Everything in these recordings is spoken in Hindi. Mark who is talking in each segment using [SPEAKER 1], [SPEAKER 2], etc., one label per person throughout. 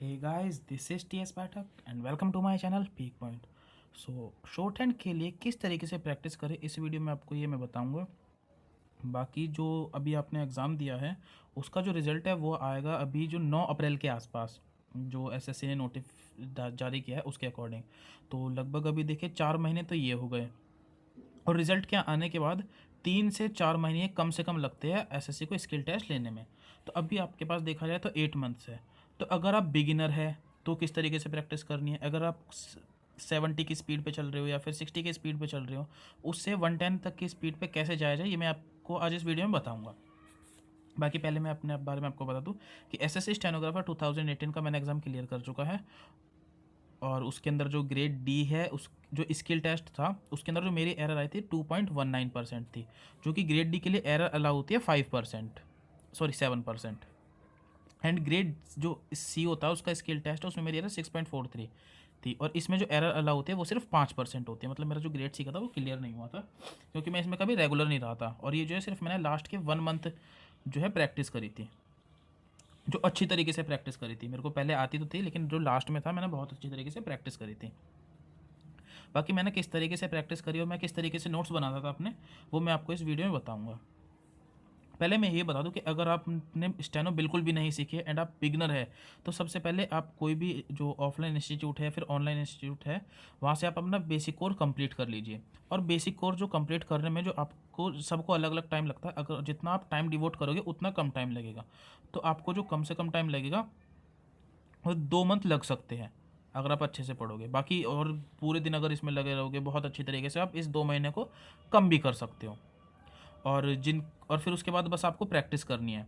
[SPEAKER 1] Hey guys, this is TS Pathak and welcome to my channel peak point. Shorthand के लिए किस तरीके से प्रैक्टिस करें इस वीडियो में आपको ये मैं बताऊंगा। बाकी जो अभी आपने एग्ज़ाम दिया है उसका जो रिज़ल्ट है वो आएगा अभी जो 9 अप्रैल के आसपास, जो एसएससी ने जारी किया है उसके अकॉर्डिंग। तो लगभग अभी देखिए 4 महीने तो ये हो गए और रिज़ल्ट के आने के बाद 3 से 4 महीने कम से कम लगते हैं एसएससी को स्किल टेस्ट लेने में। तो अभी आपके पास देखा जाए तो 8 मंथ्स है। तो अगर आप बिगिनर है तो किस तरीके से प्रैक्टिस करनी है, अगर आप 70 की स्पीड पे चल रहे हो या फिर 60 की स्पीड पे चल रहे हो, उससे 110 तक की स्पीड पे कैसे जाया जाए ये मैं आपको आज इस वीडियो में बताऊंगा। बाकी पहले मैं अपने बारे में आपको बता दूं कि एसएससी स्टेनोग्राफर 2018 का मैंने एग्ज़ाम क्लियर कर चुका है और उसके अंदर जो ग्रेड डी है उस जो स्किल टेस्ट था उसके अंदर जो मेरी एरर आई थी 2.19% थी, जो कि ग्रेड डी के लिए एरर अलाउ होती है 5%, सॉरी 7%। एंड ग्रेड जो सी होता है उसका स्किल टेस्ट है उसमें मेरी एरर 6.43 थी और इसमें जो एरर अलाउ होती है वो सिर्फ 5% होती है। मतलब मेरा जो ग्रेड सी का था वो क्लियर नहीं हुआ था क्योंकि मैं इसमें कभी रेगुलर नहीं रहा था और ये जो है सिर्फ मैंने लास्ट के 1 मंथ जो है प्रैक्टिस करी थी, जो अच्छी तरीके से प्रैक्टिस करी थी। मेरे को पहले आती तो थी लेकिन जो लास्ट में था मैंने बहुत अच्छी तरीके से प्रैक्टिस करी थी। बाकी मैंने किस तरीके से प्रैक्टिस करी और मैं किस तरीके से नोट्स बनाता था अपने, वो मैं आपको इस वीडियो में बताऊंगा। पहले मैं ये बता दूं कि अगर आपने स्टेनो बिल्कुल भी नहीं सीखी है एंड आप बिगनर है तो सबसे पहले आप कोई भी जो ऑफलाइन इंस्टीट्यूट है फिर ऑनलाइन इंस्टीट्यूट है वहाँ से आप अपना बेसिक कोर्स कंप्लीट कर लीजिए। और बेसिक कोर्स जो कंप्लीट करने में जो आपको सबको अलग अलग टाइम लगता है, अगर जितना आप टाइम डिवोट करोगे उतना कम टाइम लगेगा। तो आपको जो कम से कम टाइम लगेगा वो 2 मंथ लग सकते हैं अगर आप अच्छे से पढ़ोगे। बाकी और पूरे दिन अगर इसमें लगे रहोगे बहुत अच्छी तरीके से आप इस 2 महीने को कम भी कर सकते हो। और फिर उसके बाद बस आपको प्रैक्टिस करनी है।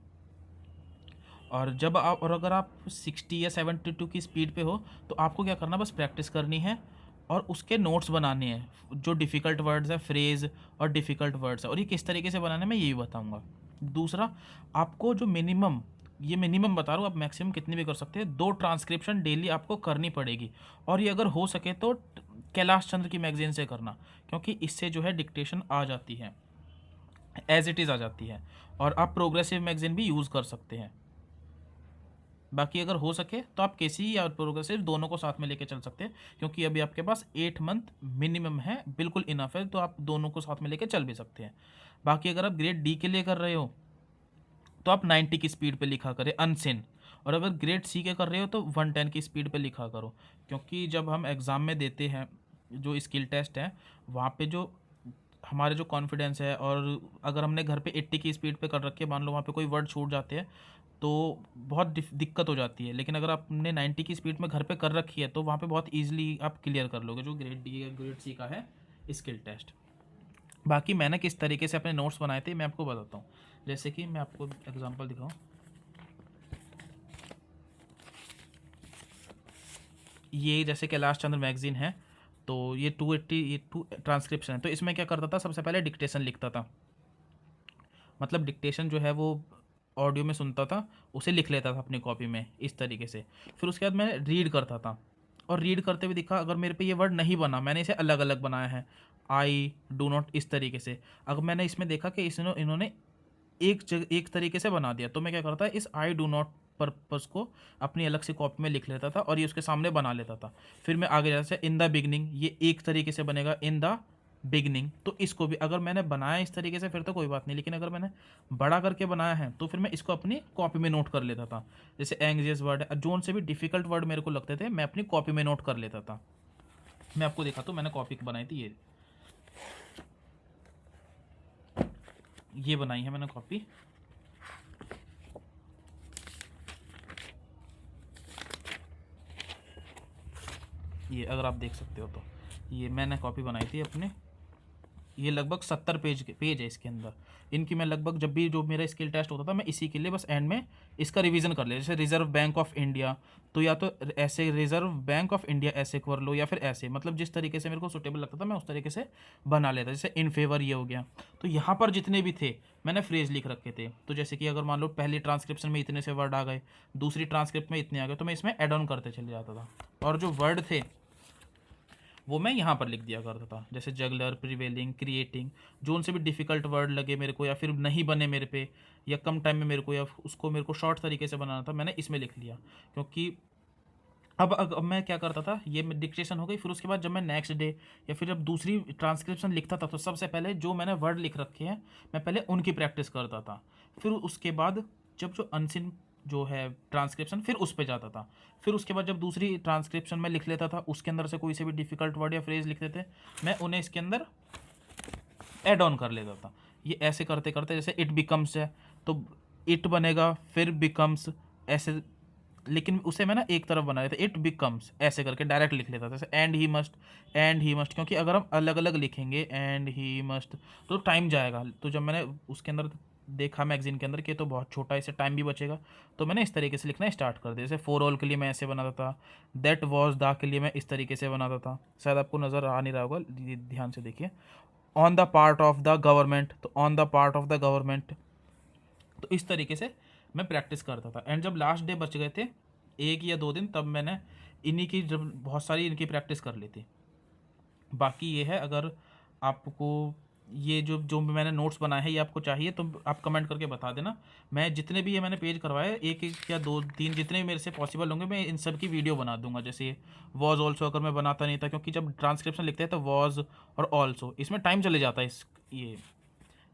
[SPEAKER 1] और अगर आप 60 या 72 की स्पीड पे हो तो आपको क्या करना, बस प्रैक्टिस करनी है और उसके नोट्स बनाने हैं। जो डिफ़िकल्ट वर्ड्स है, फ्रेज़ और डिफ़िकल्ट वर्ड्स है, और ये किस तरीके से बनाने मैं यही बताऊंगा। दूसरा, आपको जो मिनिमम, ये मिनिमम बता रहा हूँ, आप मैक्सिमम कितनी भी कर सकते हैं, 2 ट्रांसक्रिप्शन डेली आपको करनी पड़ेगी। और ये अगर हो सके तो कैलाश चंद्र की मैगजीन से करना, क्योंकि इससे जो है डिक्टेशन आ जाती है, एज इट इज़ आ जाती है। और आप प्रोग्रेसिव मैगजीन भी यूज़ कर सकते हैं। बाकी अगर हो सके तो आप केसी या प्रोग्रेसिव दोनों को साथ में लेके चल सकते हैं, क्योंकि अभी आपके पास 8 मंथ मिनिमम है, बिल्कुल इनफ है, तो आप दोनों को साथ में लेके चल भी सकते हैं। बाकी अगर आप ग्रेड डी के लिए कर रहे हो तो आप 90 की स्पीड पे लिखा करें अनसिन, और अगर ग्रेड सी के कर रहे हो तो 110 की स्पीड पे लिखा करो। क्योंकि जब हम एग्ज़ाम में देते हैं जो स्किल टेस्ट है, वहाँ पे जो हमारे जो कॉन्फिडेंस है, और अगर हमने घर पे 80 की स्पीड पे कर रखी है, मान लो वहाँ पे कोई वर्ड छूट जाते हैं तो बहुत दिक्कत हो जाती है। लेकिन अगर आपने 90 की स्पीड में घर पे कर रखी है तो वहाँ पे बहुत ईजिली आप क्लियर कर लोगे जो ग्रेड डी या ग्रेड सी का है स्किल टेस्ट। बाकी मैंने किस तरीके से अपने नोट्स बनाए थे मैं आपको बताता हूँ। जैसे कि मैं आपको एग्जांपल दिखाऊँ, ये जैसे कैलाश चंद्र मैगजीन है, तो ये 280, ये 2 ट्रांसक्रिप्शन है। तो इसमें क्या करता था, सबसे पहले डिक्टेशन लिखता था। मतलब डिक्टेशन जो है वो ऑडियो में सुनता था, उसे लिख लेता था अपनी कॉपी में इस तरीके से। फिर उसके बाद मैं रीड करता था, और रीड करते हुए दिखा अगर मेरे पे ये वर्ड नहीं बना, मैंने इसे अलग अलग बनाया है, आई डू नॉट इस तरीके से। अगर मैंने इसमें देखा कि इन्होंने एक तरीके से बना दिया, तो मैं क्या करता, इस आई डू नॉट पर्पस को अपनी अलग से कॉपी में लिख लेता था और ये उसके सामने बना लेता था। फिर मैं आगे जैसे इन द बिगनिंग, ये एक तरीके से बनेगा इन द बिगनिंग, तो इसको भी अगर मैंने बनाया इस तरीके से फिर तो कोई बात नहीं, लेकिन अगर मैंने बड़ा करके बनाया है तो फिर मैं इसको अपनी कॉपी में नोट कर लेता था। जैसे एंग्जियस वर्ड है, जोन से भी डिफिकल्ट वर्ड मेरे को लगते थे मैं अपनी कॉपी में नोट कर लेता था। मैं आपको दिखाता हूँ, मैंने कॉपी बनाई थी, ये बनाई है मैंने कॉपी। ये अगर आप देख सकते हो तो ये मैंने कॉपी बनाई थी अपने, ये लगभग 70 पेज है इसके अंदर। इनकी मैं लगभग जब भी जो मेरा स्किल टेस्ट होता था मैं इसी के लिए बस एंड में इसका रिवीजन कर लिया। जैसे रिजर्व बैंक ऑफ इंडिया, तो या तो ऐसे रिजर्व बैंक ऑफ इंडिया ऐसे कर लो या फिर ऐसे, मतलब जिस तरीके से मेरे को सुटेबल लगता था मैं उस तरीके से बना लेता। जैसे इन फेवर ये हो गया, तो यहाँ पर जितने भी थे मैंने फ्रेज लिख रखे थे। तो जैसे कि अगर मान लो पहली ट्रांसक्रिप्शन में इतने से वर्ड आ गए, दूसरी ट्रांसक्रिप्ट में इतने आ गए, तो मैं इसमें एड ऑन करते चले जाता था, और जो वर्ड थे वो मैं यहाँ पर लिख दिया करता था। जैसे जगलर, प्रिवेलिंग, क्रिएटिंग, जो उनसे भी डिफ़िकल्ट वर्ड लगे मेरे को या फिर नहीं बने मेरे पे, या कम टाइम में मेरे को, या उसको मेरे को शॉर्ट तरीके से बनाना था, मैंने इसमें लिख लिया। क्योंकि अब मैं क्या करता था, ये डिक्टेशन हो गई, फिर उसके बाद जब मैं नेक्स्ट डे या फिर जब दूसरी ट्रांसक्रिप्शन लिखता था तो सबसे पहले जो मैंने वर्ड लिख रखे हैं मैं पहले उनकी प्रैक्टिस करता था। फिर उसके बाद जब जो अनसिन जो है ट्रांसक्रिप्शन फिर उस पर जाता था। फिर उसके बाद जब दूसरी ट्रांसक्रिप्शन में लिख लेता था उसके अंदर से कोई से भी डिफ़िकल्ट वर्ड या फ्रेज लिखते थे, मैं उन्हें इसके अंदर ऐड ऑन कर लेता था। ये ऐसे करते करते जैसे इट बिकम्स है तो इट बनेगा, फिर बिकम्स, ऐसे। लेकिन उसे मैं ना एक तरफ बना लेता, इट बिकम्स ऐसे करके डायरेक्ट लिख लेता था। जैसे एंड ही मस्ट, क्योंकि अगर हम अलग अलग लिखेंगे एंड ही मस्ट तो टाइम जाएगा। तो जब मैंने उसके अंदर देखा मैगजीन के अंदर कि तो बहुत छोटा, इससे टाइम भी बचेगा, तो मैंने इस तरीके से लिखना स्टार्ट कर दिया। जैसे फॉर ऑल के लिए मैं ऐसे बनाता था, दैट वॉज द के लिए मैं इस तरीके से बनाता था। शायद आपको नज़र आ नहीं रहा होगा, ध्यान से देखिए। On the part of the government, तो on the part of the government. तो इस तरीके से मैं प्रैक्टिस करता था। एंड जब लास्ट डे बच गए थे 1 या 2 दिन, तब मैंने इन्हीं की जब बहुत सारी इनकी प्रैक्टिस कर ली थी। बाकी ये है, अगर आपको ये जो जो मैंने नोट्स बनाए हैं ये आपको चाहिए तो आप कमेंट करके बता देना। मैं जितने भी ये मैंने पेज करवाए, एक एक या 2-3 जितने भी मेरे से पॉसिबल होंगे मैं इन सब की वीडियो बना दूंगा। जैसे वॉज ऑल्सो अगर मैं बनाता नहीं था, क्योंकि जब ट्रांसक्रिप्शन लिखते हैं तो वॉज और ऑल्सो इसमें टाइम चले जाता है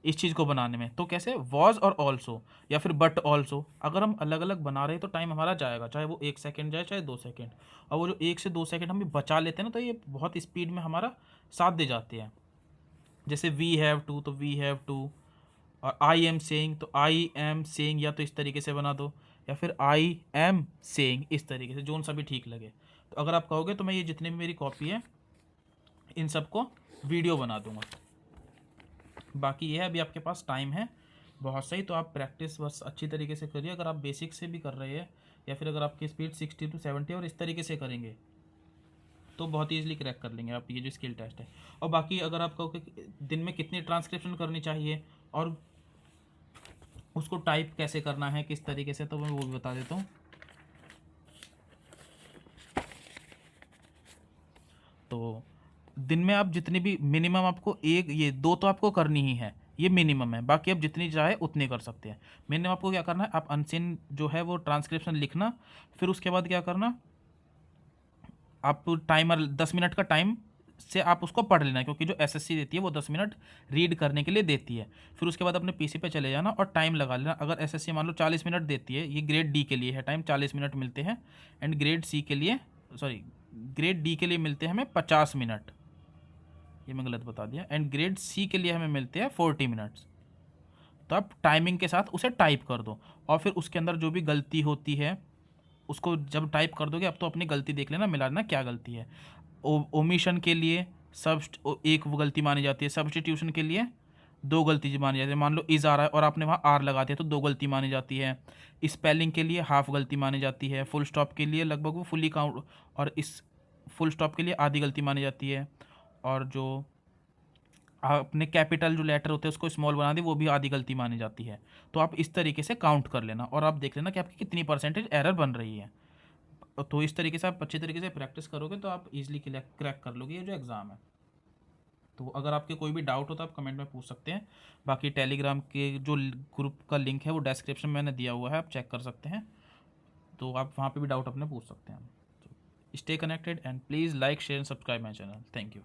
[SPEAKER 1] इस चीज़ को बनाने में। तो कैसे वॉज और ऑल्सो या फिर बट ऑल्सो अगर हम अलग अलग बना रहे हैं तो टाइम हमारा जाएगा, चाहे वो 1 सेकेंड जाए चाहे 2 सेकेंड। और वो जो 1 से 2 सेकेंड हम बचा लेते हैं ना, तो ये बहुत स्पीड में हमारा साथ दे जाते हैं। जैसे वी हैव टू तो वी हैव टू, और आई एम सेइंग तो आई एम सेइंग, या तो इस तरीके से बना दो या फिर आई एम सेइंग, इस तरीके से जोन सा भी ठीक लगे। तो अगर आप कहोगे तो मैं ये जितने भी मेरी कॉपी है इन सबको वीडियो बना दूंगा। बाकी ये है, अभी आपके पास टाइम है बहुत सही, तो आप प्रैक्टिस बस अच्छी तरीके से करिए। अगर आप बेसिक से भी कर रहे हैं या फिर अगर आपकी स्पीड 60 to 70 और इस तरीके से करेंगे तो बहुत ईजिली क्रैक कर लेंगे आप ये जो स्किल टेस्ट है। और बाकी अगर आप कहो कि दिन में कितनी ट्रांसक्रिप्शन करनी चाहिए और उसको टाइप कैसे करना है किस तरीके से, तो मैं वो भी बता देता हूँ। तो दिन में आप जितनी भी मिनिमम आपको एक ये 2 तो आपको करनी ही है, ये मिनिमम है। बाकी आप जितनी चाहे उतनी कर सकते हैं। मिनिमम आपको क्या करना है, आप अनसिन जो है वो ट्रांसक्रिप्शन लिखना, फिर उसके बाद क्या करना, आप टाइमर 10 मिनट का टाइम से आप उसको पढ़ लेना, क्योंकि जो एसएससी देती है वो 10 मिनट रीड करने के लिए देती है। फिर उसके बाद अपने पीसी पे चले जाना और टाइम लगा लेना। अगर एसएससी मान लो 40 मिनट देती है, ये ग्रेड डी के लिए है, टाइम 40 मिनट मिलते हैं। एंड ग्रेड सी के लिए, सॉरी ग्रेड डी के लिए मिलते हैं हमें 50 मिनट, ये मैं गलत बता दिया। एंड ग्रेड सी के लिए हमें मिलते हैं 40 मिनट्स। तो आप टाइमिंग के साथ उसे टाइप कर दो और फिर उसके अंदर जो भी गलती होती है उसको जब टाइप कर दोगे, अब तो अपनी गलती देख लेना, मिला लेना क्या गलती है। ओमिशन के लिए एक वो गलती मानी जाती है, सब्सटीट्यूशन के लिए 2 गलती मानी जाती है। मान लो इज़ आ रहा है और आपने वहाँ आर लगा दिया तो 2 गलती मानी जाती है। स्पेलिंग के लिए हाफ गलती मानी जाती है। फुल स्टॉप के लिए लगभग वो फुली काउंट, और इस फुल स्टॉप के लिए आधी गलती मानी जाती है। और जो आपने कैपिटल जो लेटर होते हैं उसको स्मॉल बना दी, वो भी आधी गलती मानी जाती है। तो आप इस तरीके से काउंट कर लेना और आप देख लेना कि आपकी कितनी परसेंटेज एरर बन रही है। तो इस तरीके से आप अच्छे तरीके से प्रैक्टिस करोगे तो आप इजीली क्रैक कर लोगे ये जो एग्ज़ाम है। तो अगर आपके कोई भी डाउट हो तो आप कमेंट में पूछ सकते हैं। बाकी टेलीग्राम के जो ग्रुप का लिंक है वो डिस्क्रिप्शन में मैंने दिया हुआ है, आप चेक कर सकते हैं। तो आप वहाँ पे भी डाउट अपने पूछ सकते हैं। तो stay connected and please like share and subscribe my channel. Thank you.